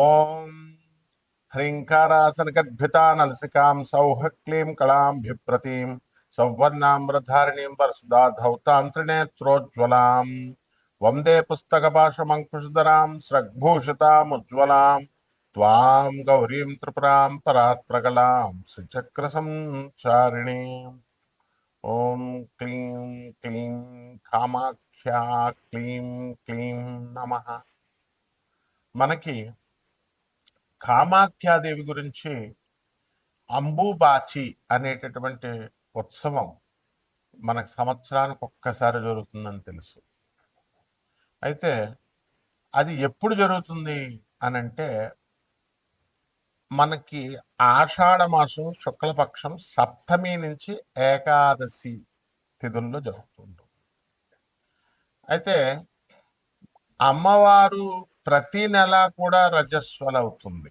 ఓం హ్రీంకారాసనగద్భితానలసికాం సౌః క్లీం కళాం బిభ్రతీం సౌవర్ణామ్రధారిణీం వరసుధాధౌతాం త్రినేత్రోజ్వలాం వందే పుస్తకపాశమంకుశధరాం స్రగ్భూషితాముజ్వలాం త్వాం గౌరీం త్రిపురాం పరాత్ప్రగలాం శ్రీచక్రసంచారిణీం. ఓం క్లీం క్లీం కామాఖ్యా క్లీం క్లీం నమః. మనకి కామాఖ్యాదేవి గురించి అంబుబాచి అనేటటువంటి ఉత్సవం మనకు సంవత్సరానికి ఒక్కసారి జరుగుతుందని తెలుసు. అయితే అది ఎప్పుడు జరుగుతుంది అని అంటే మనకి ఆషాఢ మాసం శుక్లపక్షం సప్తమి నుంచి ఏకాదశి తిథుల్లో జరుగుతుంటుంది. అయితే అమ్మవారు ప్రతి నెల కూడా రజస్వలవుతుంది,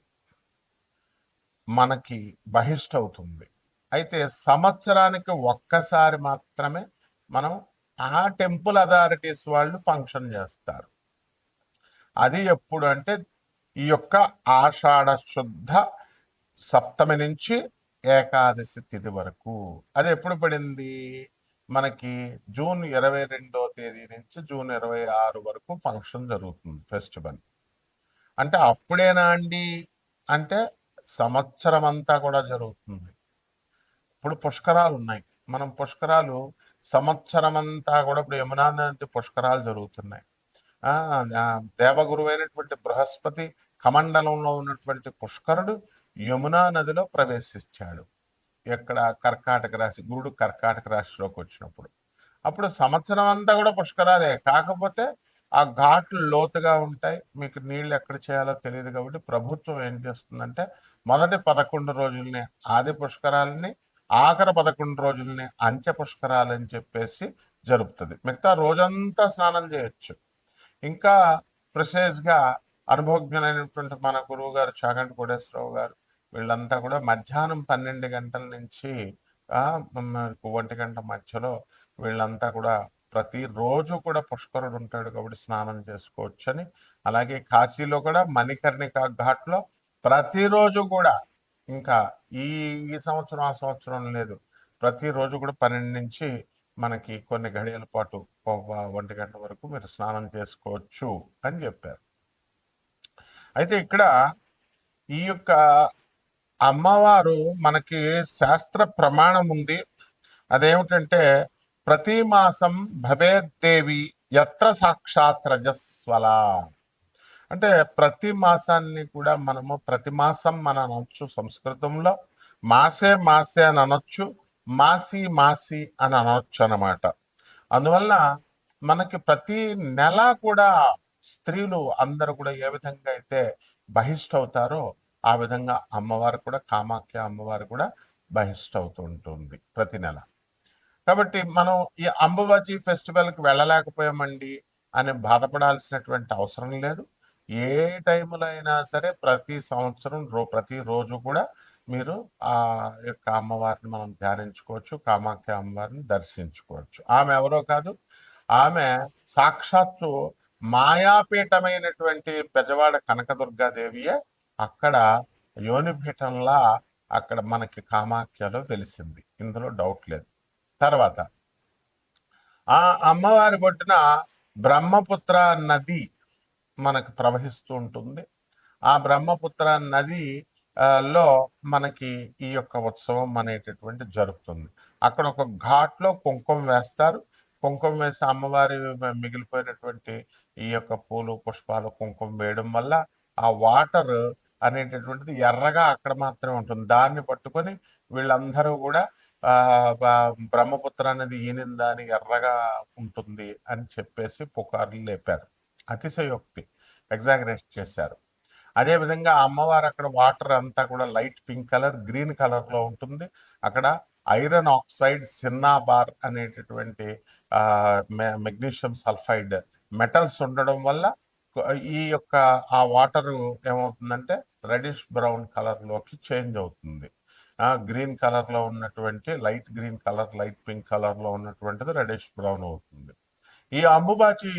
మనకి బహిష్ట అవుతుంది. అయితే సంవత్సరానికి ఒక్కసారి మాత్రమే మనం ఆ టెంపుల్ అథారిటీస్ వాళ్ళు ఫంక్షన్ చేస్తారు. అది ఎప్పుడు అంటే ఈ యొక్క ఆషాఢ శుద్ధ సప్తమి నుంచి ఏకాదశి తిథి వరకు. అది ఎప్పుడు పడింది మనకి జూన్ 22వ తేదీ నుంచి జూన్ 26 వరకు ఫంక్షన్ జరుగుతుంది, ఫెస్టివల్. అంటే అప్పుడేనా అండి అంటే సంవత్సరం అంతా కూడా జరుగుతుంది. ఇప్పుడు పుష్కరాలు ఉన్నాయి, మనం పుష్కరాలు సంవత్సరం అంతా కూడా ఇప్పుడు యమునా నది పుష్కరాలు జరుగుతున్నాయి. దేవగురు అయినటువంటి బృహస్పతి కమండలంలో ఉన్నటువంటి పుష్కరుడు యమునా నదిలో ప్రవేశించాడు. ఎక్కడ కర్కాటక రాశి, గురుడు కర్కాటక రాశిలోకి వచ్చినప్పుడు. అప్పుడు సంవత్సరం అంతా కూడా పుష్కరాలే, కాకపోతే ఆ ఘాట్లు లోతుగా ఉంటాయి, మీకు నీళ్ళు ఎక్కడ చేయాలో తెలియదు. కాబట్టి ప్రభుత్వం ఏం చేస్తుందంటే మొదటి 11 రోజుల్ని ఆది పుష్కరాలని, ఆఖరి 11 రోజుల్ని అంత్య పుష్కరాలని చెప్పేసి జరుపుతుంది. మిగతా రోజంతా స్నానం చేయొచ్చు. ఇంకా ప్రిసైజ్గా అనుభవజ్ఞులైనటువంటి మన గురువు గారు చాగంటి కోటేశ్వరరావు గారు వీళ్ళంతా కూడా మధ్యాహ్నం 12 గంటల నుంచి 1 గంట మధ్యలో వీళ్ళంతా కూడా ప్రతిరోజు కూడా పుష్కరుడు ఉంటాడు కాబట్టి స్నానం చేసుకోవచ్చని. అలాగే కాశీలో కూడా మణికర్ణిక ఘాట్లో ప్రతిరోజు కూడా, ఇంకా ఈ ఈ సంవత్సరం ఆ సంవత్సరం లేదు, ప్రతిరోజు కూడా 12 నుంచి మనకి కొన్ని గడియల పాటు 1 గంట వరకు మీరు స్నానం చేసుకోవచ్చు అని చెప్పారు. అయితే ఇక్కడ ఈ యొక్క అమ్మవారు మనకి శాస్త్ర ప్రమాణం ఉంది. అదేమిటంటే ప్రతి మాసం భవేద్దేవి యత్ర సాక్షాత్ రజస్వల. అంటే ప్రతి మాసాన్ని కూడా మనము ప్రతి మాసం మనం అనొచ్చు, సంస్కృతంలో మాసే మాసే అని అనొచ్చు, మాసి మాసి అని అనొచ్చు అన్నమాట. అందువల్ల మనకి ప్రతి నెల కూడా స్త్రీలు అందరూ కూడా ఏ విధంగా అయితే బహిష్ట అవుతారో ఆ విధంగా అమ్మవారు కూడా, కామాఖ్య అమ్మవారు కూడా బహిష్ట అవుతూ ఉంటుంది ప్రతి నెల. కాబట్టి మనం ఈ అంబుబాచి ఫెస్టివల్కి వెళ్ళలేకపోయామండి అని బాధపడాల్సినటువంటి అవసరం లేదు. ఏ టైంలో అయినా సరే ప్రతి సంవత్సరం ప్రతిరోజు కూడా మీరు ఆ యొక్క అమ్మవారిని మనం ధ్యానించుకోవచ్చు, కామాఖ్య అమ్మవారిని దర్శించుకోవచ్చు. ఆమె ఎవరో కాదు, ఆమె సాక్షాత్తు మాయాపీఠమైనటువంటి బెజవాడ కనకదుర్గాదేవియే అక్కడ యోనిపీఠంలా అక్కడ మనకి కామాఖ్యలో వెలిసింది, ఇందులో డౌట్ లేదు. తర్వాత ఆ అమ్మవారి ఒడ్డున బ్రహ్మపుత్ర నది మనకు ప్రవహిస్తూ ఉంటుంది. ఆ బ్రహ్మపుత్ర నది లో మనకి ఈ యొక్క ఉత్సవం అనేటటువంటి జరుగుతుంది. అక్కడ ఒక ఘాట్లో కుంకుమ వేస్తారు. కుంకుమ వేసి అమ్మవారి మిగిలిపోయినటువంటి ఈ యొక్క పూలు పుష్పాలు కుంకుమ వేయడం వల్ల ఆ వాటర్ అనేటటువంటిది ఎర్రగా అక్కడ మాత్రమే ఉంటుంది. దాన్ని పట్టుకొని వీళ్ళందరూ కూడా బ్రహ్మపుత్ర అనేది ఈనిందా అని ఎర్రగా ఉంటుంది అని చెప్పేసి పుకార్లు లేపారు. అతిశయోక్తి, ఎగ్జాగరేట్ చేశారు. అదేవిధంగా అమ్మవారు అక్కడ వాటర్ అంతా కూడా లైట్ పింక్ కలర్, గ్రీన్ కలర్లో ఉంటుంది. అక్కడ ఐరన్ ఆక్సైడ్, సిన్నాబార్ అనేటటువంటి మెగ్నీషియం సల్ఫైడ్ మెటల్స్ ఉండడం వల్ల ఈ యొక్క ఆ వాటర్ ఏమవుతుందంటే రెడిష్ బ్రౌన్ కలర్లోకి చేంజ్ అవుతుంది. గ్రీన్ కలర్లో ఉన్నటువంటి light green colour, light pink కలర్లో ఉన్నటువంటిది రెడిష్ బ్రౌన్ అవుతుంది. ఈ అంబుబాచి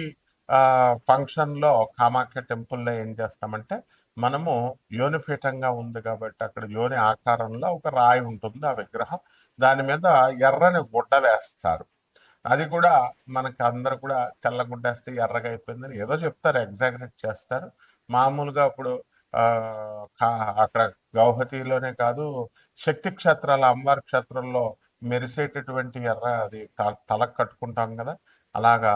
ఫంక్షన్లో కామాఖ్య టెంపుల్లో ఏం చేస్తామంటే మనము యోనిపీఠంగా ఉంది కాబట్టి అక్కడ యోని ఆకారంలో ఒక రాయి ఉంటుంది ఆ విగ్రహం. దాని మీద ఎర్రని గుడ్డ వేస్తారు. అది కూడా మనకి అందరు కూడా తెల్ల గుడ్డేస్తే ఎర్రగా అయిపోయిందని ఏదో చెప్తారు, ఎగ్జాగరేట్ చేస్తారు. మామూలుగా ఇప్పుడు అక్కడ గౌహతిలోనే కాదు, శక్తి క్షేత్రాల అమ్మవారి క్షేత్రంలో మెరిసేటటువంటి ఎర్ర అది తలకు కట్టుకుంటాం కదా, అలాగా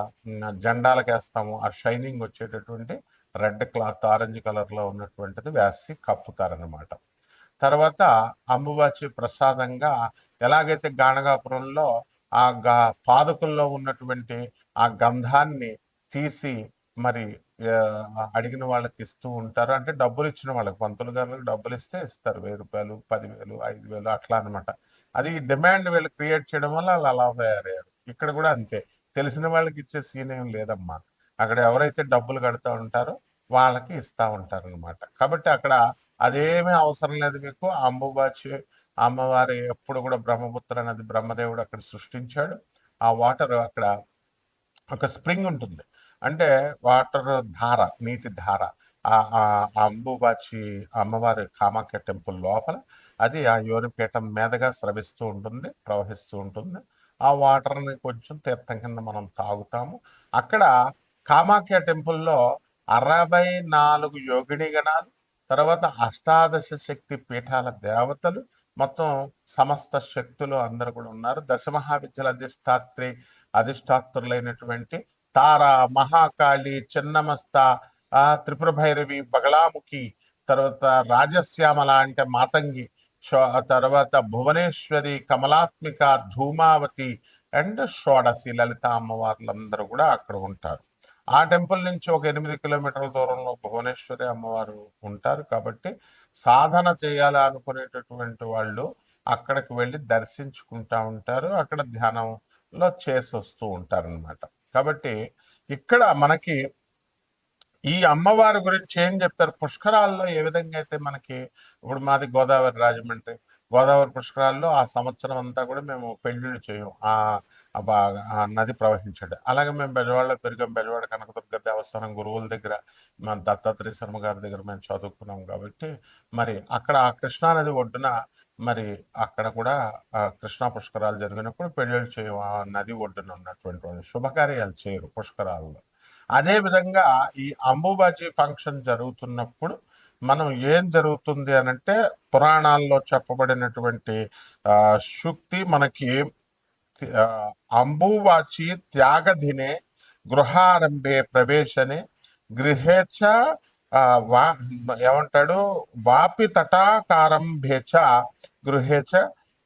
జెండాలకు వేస్తాము. ఆ షైనింగ్ వచ్చేటటువంటి రెడ్ క్లాత్ ఆరెంజ్ కలర్ లో ఉన్నటువంటిది వేసి కప్పుతారనమాట. తర్వాత అంబుబాచి ప్రసాదంగా ఎలాగైతే గాణగాపురంలో ఆ పాదుకల్లో ఉన్నటువంటి ఆ గంధాన్ని తీసి మరి అడిగిన వాళ్ళకి ఇస్తూ ఉంటారు. అంటే డబ్బులు ఇచ్చిన వాళ్ళకి, పంతులు గారికి డబ్బులు ఇస్తే ఇస్తారు, 1000 రూపాయలు, 10,000, 5,000 అట్లా అనమాట. అది డిమాండ్ వీళ్ళు క్రియేట్ చేయడం వల్ల వాళ్ళు అలా తయారయ్యారు. ఇక్కడ కూడా అంతే, తెలిసిన వాళ్ళకి ఇచ్చే సీన్ ఏం లేదమ్మా. అక్కడ ఎవరైతే డబ్బులు కడుతూ ఉంటారో వాళ్ళకి ఇస్తా ఉంటారు అనమాట. కాబట్టి అక్కడ అదేమీ అవసరం లేదు మీకు. అంబుబాచి అమ్మవారి ఎప్పుడు కూడా బ్రహ్మపుత్ర నది బ్రహ్మదేవుడు అక్కడ సృష్టించాడు. ఆ వాటర్ అక్కడ ఒక స్ప్రింగ్ ఉంటుంది, అంటే వాటర్ ధార, నీటి ధార ఆ అంబుబాచి అమ్మవారి కామాఖ్య టెంపుల్ లోపల అది ఆ యోనిపీఠం మీదగా స్రవిస్తూ ఉంటుంది, ప్రవహిస్తూ ఉంటుంది. ఆ వాటర్ని కొంచెం తీర్థం కింద మనం తాగుతాము. అక్కడ కామాఖ్య టెంపుల్లో 64 యోగిని గణాలు, తర్వాత అష్టాదశ శక్తి పీఠాల దేవతలు, మొత్తం సమస్త శక్తులు అందరు కూడా ఉన్నారు. దశమహావిద్యల అధిష్టాత్రులైనటువంటి తార, మహాకాళి, చిన్నమస్త, త్రిపుర భైరవి, బగళాముఖి, తర్వాత రాజశ్యామల అంటే మాతంగి, తర్వాత భువనేశ్వరి, కమలాత్మిక, ధూమావతి అండ్ షోడసి లలిత అమ్మవార్లందరూ కూడా అక్కడ ఉంటారు. ఆ టెంపుల్ నుంచి ఒక 8 కిలోమీటర్ల దూరంలో భువనేశ్వరి అమ్మవారు ఉంటారు. కాబట్టి సాధన చేయాలి అనుకునేటటువంటి వాళ్ళు అక్కడికి వెళ్ళి దర్శించుకుంటా ఉంటారు, అక్కడ ధ్యానంలో చేసి వస్తూ ఉంటారనమాట. కాబట్టి ఇక్కడ మనకి ఈ అమ్మవారి గురించి ఏం చెప్పారు, పుష్కరాల్లో ఏ విధంగా అయితే మనకి, ఇప్పుడు మాది గోదావరి రాజమండ్రి, గోదావరి పుష్కరాల్లో ఆ సంవత్సరం అంతా కూడా మేము పెళ్లిళ్ళు చేయం ఆ నది ప్రవహించాడు. అలాగే మేము బెజవాడలో పెరిగాం, బెజవాడ కనకదుర్గ దేవస్థానం గురువుల దగ్గర, మన దత్తాత్రేయ శర్మ గారి దగ్గర మేము చదువుకున్నాం. కాబట్టి మరి అక్కడ ఆ కృష్ణానది ఒడ్డున మరి అక్కడ కూడా కృష్ణా పుష్కరాలు జరిగినప్పుడు పెళ్లిళ్ళు చేయం, ఆ నది ఒడ్డున ఉన్నటువంటి శుభకార్యాలు చేయరు పుష్కరాల్లో. అదే విధంగా ఈ అంబుబాచి ఫంక్షన్ జరుగుతున్నప్పుడు మనం ఏం జరుగుతుంది అనంటే, పురాణాల్లో చెప్పబడినటువంటి శుక్తి మనకి అంబువాచి త్యాగధినే గృహారంభే ప్రవేశనే గృహేచ్ఛ ఏమంటాడు, వాపి తటాకారంభేచ గృహేచ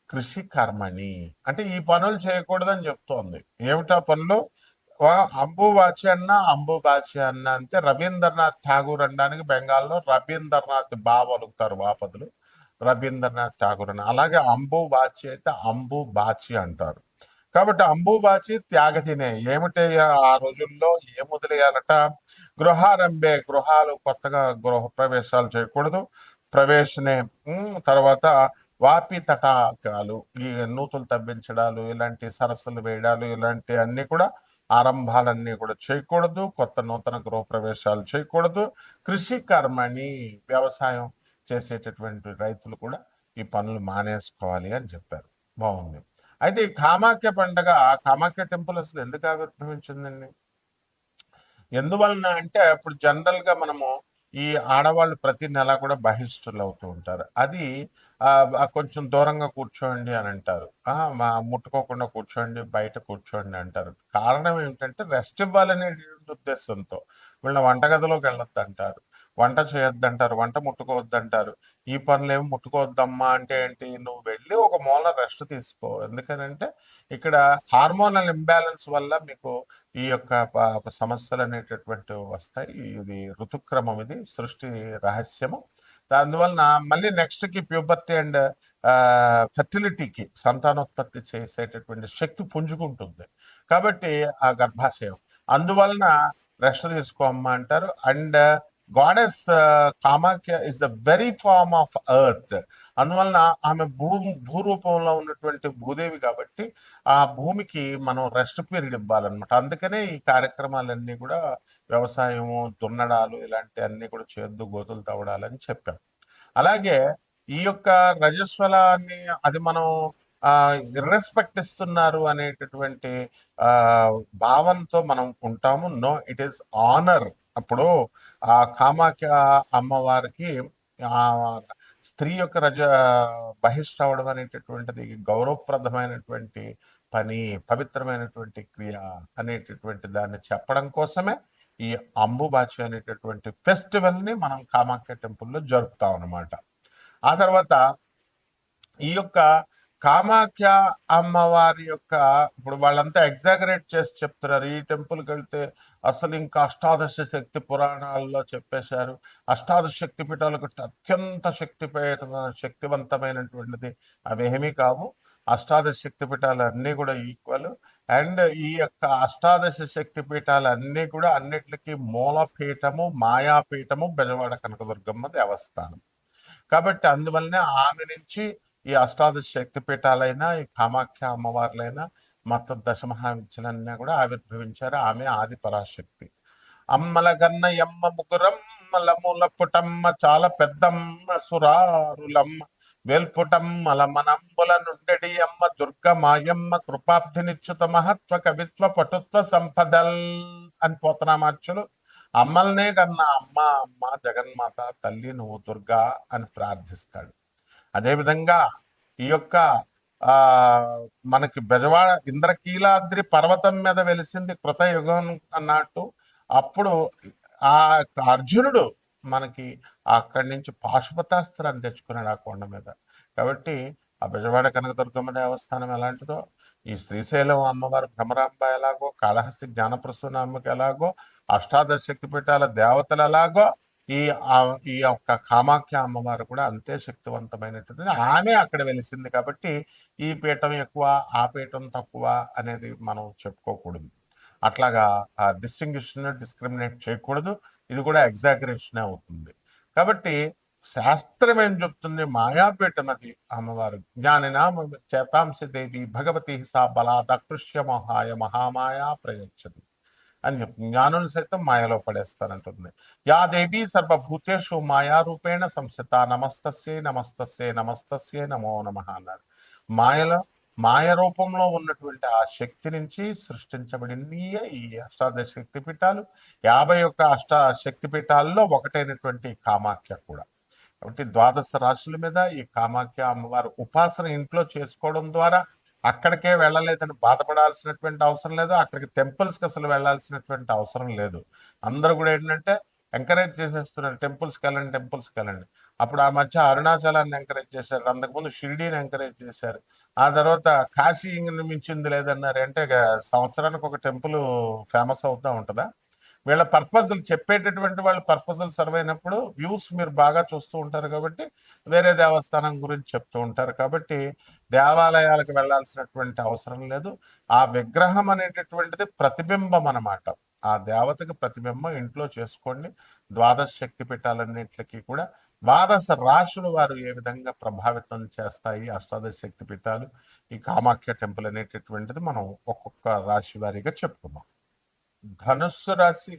కృషి కర్మణి, అంటే ఈ పనులు చేయకూడదని చెప్తోంది. ఏమిటా పనులు? అంబుబాచి అన్న అంటే రవీంద్రనాథ్ ఠాగూర్ అనడానికి బెంగాల్లో రవీంద్రనాథ్ పలుకుతారు వాపదులు, రవీంద్రనాథ్ ఠాగూర్ అని. అలాగే అంబుబాచి అయితే అంబుబాచి అంటారు. కాబట్టి అంబుబాచి త్యాగతినే ఏమిటి, ఆ రోజుల్లో ఏం వదిలేయాలట, గృహారంభే, గృహాలు కొత్తగా గృహ ప్రవేశాలు చేయకూడదు, ప్రవేశనే, తర్వాత వాపి తటాకాలు, ఈ నూతులు తవ్వించడాలు, ఇలాంటి సరస్సులు వేయడాలు, ఇలాంటి అన్ని కూడా ఆరంభాలన్నీ కూడా చేయకూడదు, కొత్త నూతన గృహప్రవేశాలు చేయకూడదు. కృషి కర్మని, వ్యవసాయం చేసేటటువంటి రైతులు కూడా ఈ పనులు మానేసుకోవాలి అని చెప్పారు. బాగుంది. అయితే ఈ కామాఖ్య పండగ, కామాఖ్య టెంపుల్ అసలు ఎందుకు ఆవిర్భవించిందండి? ఎందువలన అంటే, ఇప్పుడు జనరల్ గా మనము ఈ ఆడవాళ్ళు ప్రతి నెల కూడా బహిష్టులు అవుతూ ఉంటారు. అది కొంచెం దూరంగా కూర్చోండి అని అంటారు, ముట్టుకోకుండా కూర్చోండి, బయట కూర్చోండి అంటారు. కారణం ఏమిటంటే రెస్ట్ ఇవ్వాలనేటువంటి ఉద్దేశంతో. వీళ్ళ వంటగదిలోకి వెళ్ళొద్దు అంటారు, వంట చేయొద్దంటారు, వంట ముట్టుకోవద్దంటారు. ఈ పనులు ముట్టుకోవద్దమ్మా అంటే ఏంటి, నువ్వు వెళ్ళి ఒక మూల రెస్ట్ తీసుకో. ఎందుకనంటే ఇక్కడ హార్మోనల్ ఇంబ్యాలెన్స్ వల్ల మీకు ఈ యొక్క సమస్యలు అనేటటువంటివి వస్తాయి. ఇది ఋతుక్రమం, ఇది సృష్టి రహస్యము. అందువలన మళ్ళీ నెక్స్ట్ కి ప్యూబర్టీ అండ్ ఫెర్టిలిటీకి, సంతానోత్పత్తి చేసేటటువంటి శక్తి పుంజుకుంటుంది. కాబట్టి ఆ గర్భాశయం, అందువలన రెస్ట్ తీసుకోమ్మా అంటారు. And goddess Kamakhya is the very form of earth. అందువలన ఆమె భూరూపంలో ఉన్నటువంటి భూదేవి కాబట్టి ఆ భూమికి మనం రెస్ట్ పీరియడ్ ఇవ్వాలన్నమాట. అందుకనే ఈ కార్యక్రమాలన్నీ కూడా వ్యవసాయము, దున్నడాలు ఇలాంటి అన్ని కూడా చేయొద్దు, గోతులు తవ్వడాలని చెప్పాం. అలాగే ఈ యొక్క రజస్వలాన్ని అది మనం ఇర్రెస్పెక్ట్ ఇస్తున్నారు అనేటటువంటి ఆ భావంతో మనం ఉంటాము. No, it is honour. అప్పుడు ఆ కామాఖ్య అమ్మవారికి ఆ స్త్రీ యొక్క బహిష్ట అనేటటువంటిది గౌరవప్రదమైనటువంటి పని, పవిత్రమైనటువంటి క్రియ అనేటటువంటి దాన్ని చెప్పడం కోసమే ఈ అంబుబాచి అనేటటువంటి ఫెస్టివల్ ని మనం కామాఖ్య టెంపుల్లో జరుపుతాం అన్నమాట. ఆ తర్వాత ఈ యొక్క కామాఖ్య అమ్మవారి యొక్క ఇప్పుడు వాళ్ళంతా ఎగ్జాగరేట్ చేసి చెప్తున్నారు. ఈ టెంపుల్కి వెళ్తే అసలు ఇంకా అష్టాదశ శక్తి పురాణాల్లో చెప్పేశారు. అష్టాదశ శక్తి పీఠాలకు అత్యంత శక్తివంతమైనటువంటిది అవేమీ కావు. అష్టాదశ శక్తి పీఠాలు అన్నీ కూడా ఈక్వల్. అండ్ ఈ యొక్క అష్టాదశ శక్తి పీఠాలు అన్నీ కూడా అన్నిటికీ మూలపీఠము, మాయాపీఠము బెజవాడ కనకదుర్గమ్మ దేవస్థానం. కాబట్టి అందువల్లనే ఆమె నుంచి ఈ అష్టాదశ శక్తి పీఠాలైనా, ఈ కామాఖ్య అమ్మవార్లైనా, మొత్తం దశమహావిద్యలన్నీ కూడా ఆవిర్భవించారు. ఆమె ఆది పరాశక్తి. అమ్మల గన్న ఎమ్మ ముగురమ్మల మూల పుటమ్మ చాలా పెద్దమ్మ సురారులమ్మ వేల్పుటమ్మల మనంబుల నుండెడి అమ్మ దుర్గ మాయమ్మ కృపాబ్ధినిచ్యుత మహత్వ కవిత్వ పటుత్వ సంపదల్ అని పోతనామార్చులు అమ్మల్నే కన్నా అమ్మ అమ్మ జగన్మాత తల్లి నువ్వు దుర్గా అని ప్రార్థిస్తాడు. అదేవిధంగా ఈ యొక్క ఆ మనకి బెజవాడ ఇంద్రకీలాద్రి పర్వతం మీద వెలిసింది కృతయుగం అన్నట్టు. అప్పుడు ఆ అర్జునుడు మనకి అక్కడి నుంచి పాశుపతాస్త్రాన్ని తెచ్చుకున్నాడు ఆ కొండ మీద. కాబట్టి ఆ బెజవాడ కనకదుర్గమ్మ దేవస్థానం ఎలాంటిదో, ఈ శ్రీశైలం అమ్మవారు భ్రమరాంబ ఎలాగో, కాళహస్తి జ్ఞానప్రసూనామ్మకి ఎలాగో, అష్టాదశ శక్తిపీఠాల దేవతలు ఎలాగో, ఈ ఈ యొక్క కామాఖ్య అమ్మవారు కూడా అంతే శక్తివంతమైనటువంటిది. ఆమె అక్కడ వెలిసింది కాబట్టి ఈ పీఠం ఎక్కువ, ఆ పీఠం తక్కువ అనేది మనం చెప్పుకోకూడదు. అట్లాగా డిస్క్రిమినేట్ చేయకూడదు. ఇది కూడా ఎగ్జాగరేషన్ అవుతుంది. కాబట్టి శాస్త్రం ఏం చెప్తుంది? మాయాపీఠం అది అమ్మవారు. జ్ఞానినామ చేతాంశ దేవి భగవతి సా బలాద కృష్య మహాయ మహామాయా ప్రయచ్చది అని చెప్తుంది. జ్ఞానులు సైతం మాయలో పడేస్తానంటుంది. యా దేవి సర్వభూతేషు మాయారూపేణ సంస్థిత నమస్తస్యే నమస్తస్యే నమస్తస్యే నమో నమః అన్నారు. మాయలో మాయ రూపంలో ఉన్నటువంటి ఆ శక్తి నుంచి సృష్టించబడింది ఈ అష్టాదశ శక్తి పీఠాలు. 51 శక్తి పీఠాల్లో ఒకటైనటువంటి కామాఖ్య కూడా. కాబట్టి ద్వాదశ రాశుల మీద ఈ కామాఖ్య అమ్మవారు ఉపాసన ఇంట్లో చేసుకోవడం ద్వారా అక్కడికే వెళ్ళలేదని బాధపడాల్సినటువంటి అవసరం లేదు. అక్కడికి టెంపుల్స్కి అసలు వెళ్ళాల్సినటువంటి అవసరం లేదు. అందరూ కూడా ఏంటంటే ఎంకరేజ్ చేసేస్తున్నారు, టెంపుల్స్కి వెళ్ళండి, టెంపుల్స్కి వెళ్ళండి. అప్పుడు ఆ మధ్య అరుణాచలాన్ని ఎంకరేజ్ చేశారు, అంతకుముందు షిరిడీని ఎంకరేజ్ చేశారు, ఆ తర్వాత కాశీ మించింది లేదన్నారు. అంటే సంవత్సరానికి ఒక టెంపుల్ ఫేమస్ అవుతూ ఉంటుందా? వీళ్ళ పర్పజల్ చెప్పేటటువంటి వాళ్ళు పర్పజల్ సర్వ్ అయినప్పుడు వ్యూస్ మీరు బాగా చూస్తూ ఉంటారు కాబట్టి వేరే దేవస్థానం గురించి చెప్తూ ఉంటారు. కాబట్టి దేవాలయాలకు వెళ్ళాల్సినటువంటి అవసరం లేదు. ఆ విగ్రహం అనేటటువంటిది ప్రతిబింబం అన్నమాట. ఆ దేవతకి ప్రతిబింబం ఇంట్లో చేసుకోండి. ద్వాదశ శక్తి పీఠాలన్నింటికి కూడా ద్వాదశ రాశులు వారు ఏ విధంగా ప్రభావితం చేస్తాయి అష్టాదశ శక్తి పీఠాలు, ఈ కామాఖ్య టెంపుల్ అనేటటువంటిది మనం ఒక్కొక్క రాశి వారీగా చెప్పుకున్నాం. ధనుస్సు రాశి.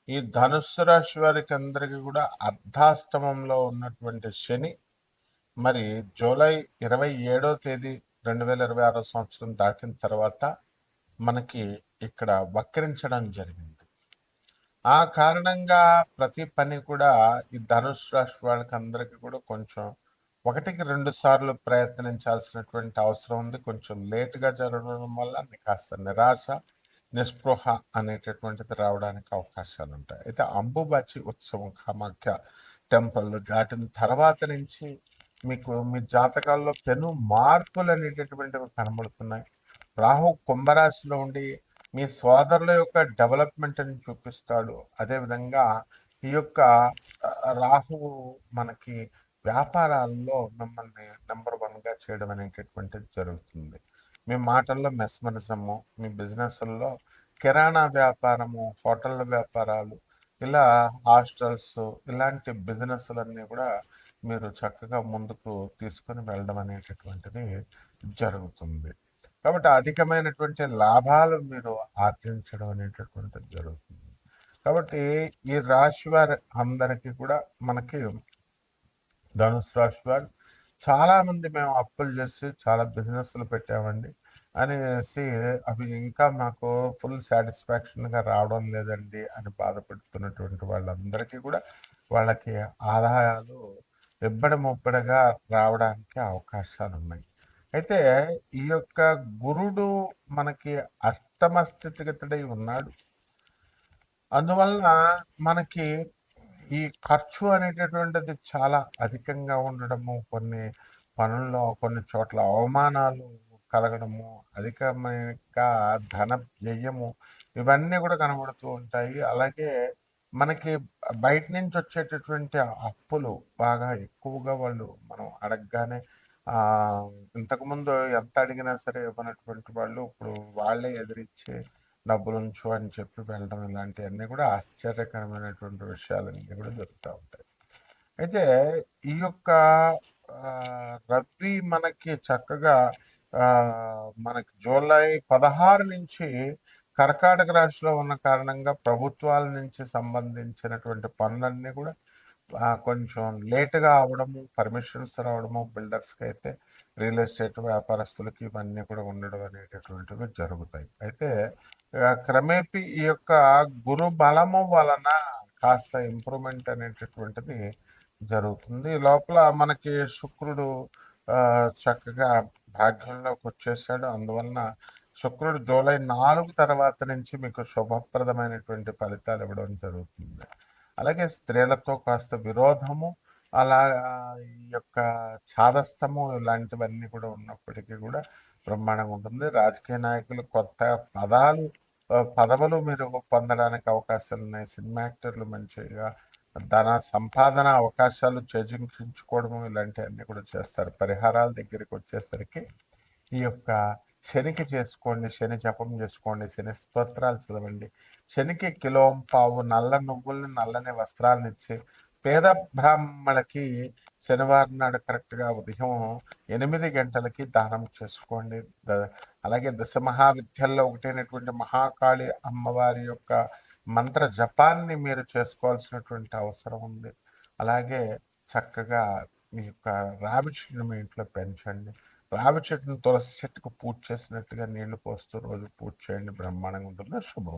ఈ ధనుస్సు రాశి వారికి అందరికీ కూడా అర్ధాష్టమంలో ఉన్నటువంటి శని మరి జూలై 27వ తేదీ 2026 సంవత్సరం దాటిన తర్వాత మనకి ఇక్కడ వక్రించడం జరిగింది. ఆ కారణంగా ప్రతి పని కూడా ఈ ధనుసు రాశి వాళ్ళకి అందరికీ కూడా కొంచెం 1-2 సార్లు ప్రయత్నించాల్సినటువంటి అవసరం ఉంది. కొంచెం లేటుగా జరగడం వల్ల కాస్త నిరాశ, నిస్పృహ అనేటటువంటిది రావడానికి అవకాశాలు ఉంటాయి. అయితే అంబుబాచి ఉత్సవం కామాఖ్య టెంపుల్ దాటిన తర్వాత నుంచి మీకు మీ జాతకాల్లో పెను మార్పులు అనేటటువంటివి కనబడుతున్నాయి. రాహు కుంభరాశిలో ఉండి మీ సోదరుల యొక్క డెవలప్మెంట్ని చూపిస్తాడు. అదేవిధంగా ఈ యొక్క రాహువు మనకి వ్యాపారాల్లో మిమ్మల్ని నెంబర్ 1గా చేయడం అనేటటువంటిది జరుగుతుంది. మీ మాటల్లో మెస్మరిజము, మీ బిజినెస్ల్లో కిరాణా వ్యాపారము, హోటళ్ళ వ్యాపారాలు, ఇలా హాస్టల్స్, ఇలాంటి బిజినెస్లన్నీ కూడా మీరు చక్కగా ముందుకు తీసుకొని వెళ్ళడం అనేటటువంటిది జరుగుతుంది. కాబట్టి అధికమైనటువంటి లాభాలు మీరు ఆర్జించడం అనేటటువంటిది జరుగుతుంది. కాబట్టి ఈ రాశి వారి అందరికీ కూడా మనకి ధనుసు రాశి వారు చాలా మంది మేము అప్పులు చేసి చాలా బిజినెస్లు పెట్టామండి అనేసి అవి ఇంకా మాకు ఫుల్ సాటిస్ఫాక్షన్గా రావడం లేదండి అని బాధపడుతున్నటువంటి వాళ్ళందరికీ కూడా వాళ్ళకి ఆదాయాలు ఇబ్బడి ముబ్బడిగా రావడానికి అవకాశాలు ఉన్నాయి. అయితే ఈ యొక్క గురుడు మనకి అష్టమ స్థితిగతుడై ఉన్నాడు. అందువలన మనకి ఈ ఖర్చు అనేటటువంటిది చాలా అధికంగా ఉండడము, కొన్ని పనుల్లో కొన్ని చోట్ల అవమానాలు కలగడము, అధికమైనగా ధన వ్యయము ఇవన్నీ కూడా కనబడుతూ ఉంటాయి. అలాగే మనకి బయట నుంచి వచ్చేటటువంటి అప్పులు బాగా ఎక్కువగా వాళ్ళు మనం అడగగానే ఇంతకుముందు ఎంత అడిగినా సరే ఇవ్వనటువంటి వాళ్ళు ఇప్పుడు వాళ్ళే ఎదిరించి డబ్బులుంచు అని చెప్పి వెళ్ళడం ఇలాంటివన్నీ కూడా ఆశ్చర్యకరమైనటువంటి విషయాలన్నీ కూడా జరుగుతూ ఉంటాయి. అయితే ఈ యొక్క రబీ మనకి చక్కగా మనకి జూలై 16 నుంచి కర్కాటక రాశిలో ఉన్న కారణంగా ప్రభుత్వాల నుంచి సంబంధించినటువంటి పనులన్నీ కూడా కొంచెం లేటుగా అవడము, పర్మిషన్స్ రావడము, బిల్డర్స్కి అయితే రియల్ ఎస్టేట్ వ్యాపారస్తులకి ఇవన్నీ కూడా ఉండడం అనేటటువంటివి జరుగుతాయి. అయితే క్రమేపీ ఈ యొక్క గురు బలము వలన కాస్త ఇంప్రూవ్మెంట్ అనేటటువంటిది జరుగుతుంది. లోపల మనకి శుక్రుడు చక్కగా భాగ్యంలోకి వచ్చేసాడు. అందువలన శుక్రుడు జూలై 4 తర్వాత నుంచి మీకు శుభప్రదమైనటువంటి ఫలితాలు ఇవ్వడం జరుగుతుంది. అలాగే స్త్రీలతో కాస్త విరోధము, అలా ఈ యొక్క ఛాదస్తము ఇలాంటివన్నీ కూడా ఉన్నప్పటికీ కూడా బ్రహ్మాండంగా ఉంటుంది. రాజకీయ నాయకులు కొత్త పదవులు మీరు పొందడానికి అవకాశాలు ఉన్నాయి. సినిమా యాక్టర్లు మంచిగా ధన సంపాదన అవకాశాలు చేజించుకోవడము ఇలాంటివన్నీ కూడా చేస్తారు. పరిహారాల దగ్గరికి వచ్చేసరికి ఈ యొక్క శనికి చేసుకోండి, శని జపం చేసుకోండి, శని స్తోత్రాలు చదవండి, శనికి కిలోంపావు నల్ల నువ్వుల్ని నల్లని వస్త్రాలను ఇచ్చి పేద బ్రాహ్మణులకి శనివారం నాడు కరెక్ట్గా ఉదయం 8 గంటలకి దానం చేసుకోండి. అలాగే దశ మహావిద్యల్లో ఒకటైనటువంటి మహాకాళి అమ్మవారి యొక్క మంత్ర జపాన్ని మీరు చేసుకోవాల్సినటువంటి అవసరం ఉంది. అలాగే చక్కగా మీ యొక్క రావి చెట్టును మీ ఇంట్లో పెంచండి. రావి చెట్టును తులసి చెట్టుకు పూజ చేసినట్టుగా నీళ్లు పోస్తూ రోజు పూజ చేయండి. బ్రహ్మాండంగా ఉంటుంది. శుభం.